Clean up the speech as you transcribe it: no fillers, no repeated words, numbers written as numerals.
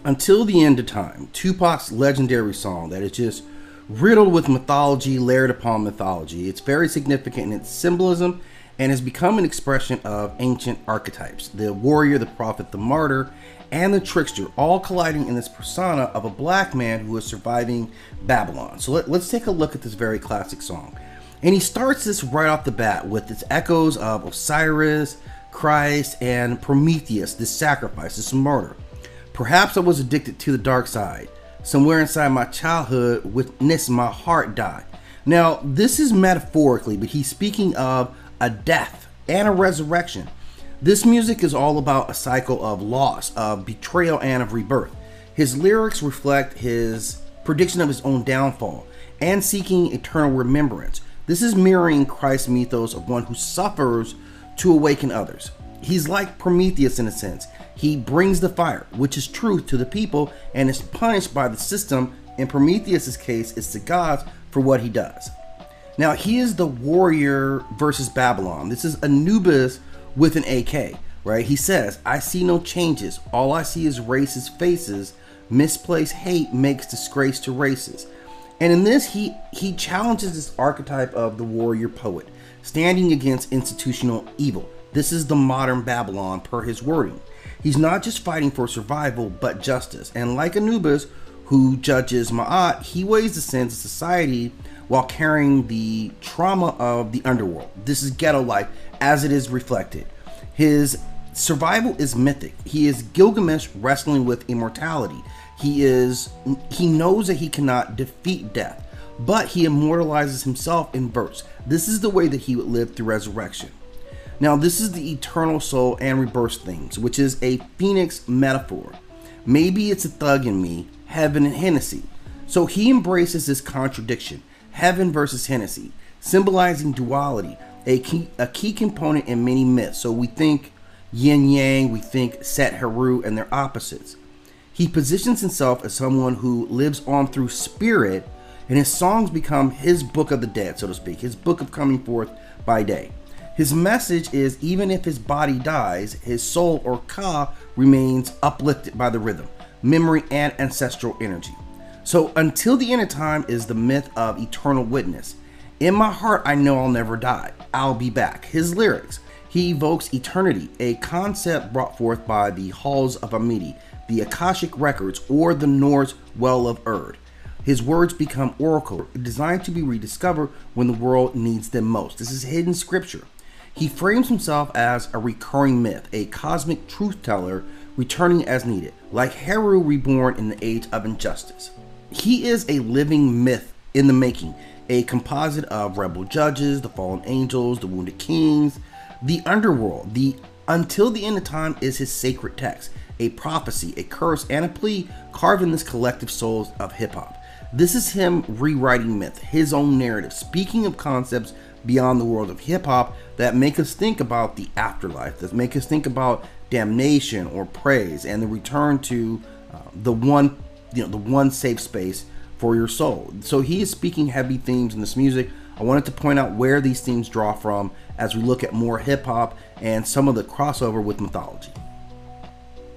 Until the End of Time, Tupac's legendary song that is just riddled with mythology layered upon mythology. It's very significant in its symbolism and has become an expression of ancient archetypes. The warrior, the prophet, the martyr, and the trickster, all colliding in this persona of a black man who is surviving Babylon. So let's take a look at this very classic song. And he starts this right off the bat with its echoes of Osiris, Christ, and Prometheus, this sacrifice, this martyr. Perhaps I was addicted to the dark side. Somewhere inside my childhood, witnessed my heart die. Now, this is metaphorically, but he's speaking of a death and a resurrection. This music is all about a cycle of loss, of betrayal, and of rebirth. His lyrics reflect his prediction of his own downfall and seeking eternal remembrance. This is mirroring Christ's mythos of one who suffers to awaken others. He's like Prometheus in a sense. He brings the fire, which is truth, to the people and is punished by the system. In Prometheus' case, it's the gods for what he does. Now, he is the warrior versus Babylon. This is Anubis with an AK, right? He says, I see no changes. All I see is races' faces. Misplaced hate makes disgrace to races. And in this, he challenges this archetype of the warrior poet, standing against institutional evil. This is the modern Babylon per his wording. He's not just fighting for survival, but justice. And like Anubis, who judges Ma'at, he weighs the sins of society while carrying the trauma of the underworld. This is ghetto life as it is reflected. His survival is mythic. He is Gilgamesh wrestling with immortality. He knows that he cannot defeat death, but he immortalizes himself in verse. This is the way that he would live through resurrection. Now, this is the eternal soul and rebirth things, which is a phoenix metaphor. Maybe it's a thug in me, heaven and Hennessy. So he embraces this contradiction, heaven versus Hennessy, symbolizing duality, a key component in many myths. So we think yin yang, we think Set, Heru, and their opposites. He positions himself as someone who lives on through spirit, and his songs become his book of the dead, so to speak, his book of coming forth by day. His message is, even if his body dies, his soul, or Ka, remains uplifted by the rhythm, memory, and ancestral energy. So until the end of time is the myth of eternal witness. In my heart, I know I'll never die. I'll be back. His lyrics, he evokes eternity, a concept brought forth by the halls of Amidi, the Akashic records, or the Norse well of Erd. His words become oracle, designed to be rediscovered when the world needs them most. This is hidden scripture. He frames himself as a recurring myth, a cosmic truth teller returning as needed, like Heru reborn in the age of injustice. He is a living myth in the making, a composite of rebel judges, the fallen angels, the wounded kings, the underworld. The until the end of time is his sacred text, a prophecy, a curse, and a plea carved in this collective souls of hip-hop. This is him rewriting myth, his own narrative, speaking of concepts beyond the world of hip-hop that make us think about the afterlife, that make us think about damnation or praise, and the return to the one safe space for your soul. So he is speaking heavy themes in this music. I wanted to point out where these themes draw from as we look at more hip-hop and some of the crossover with mythology.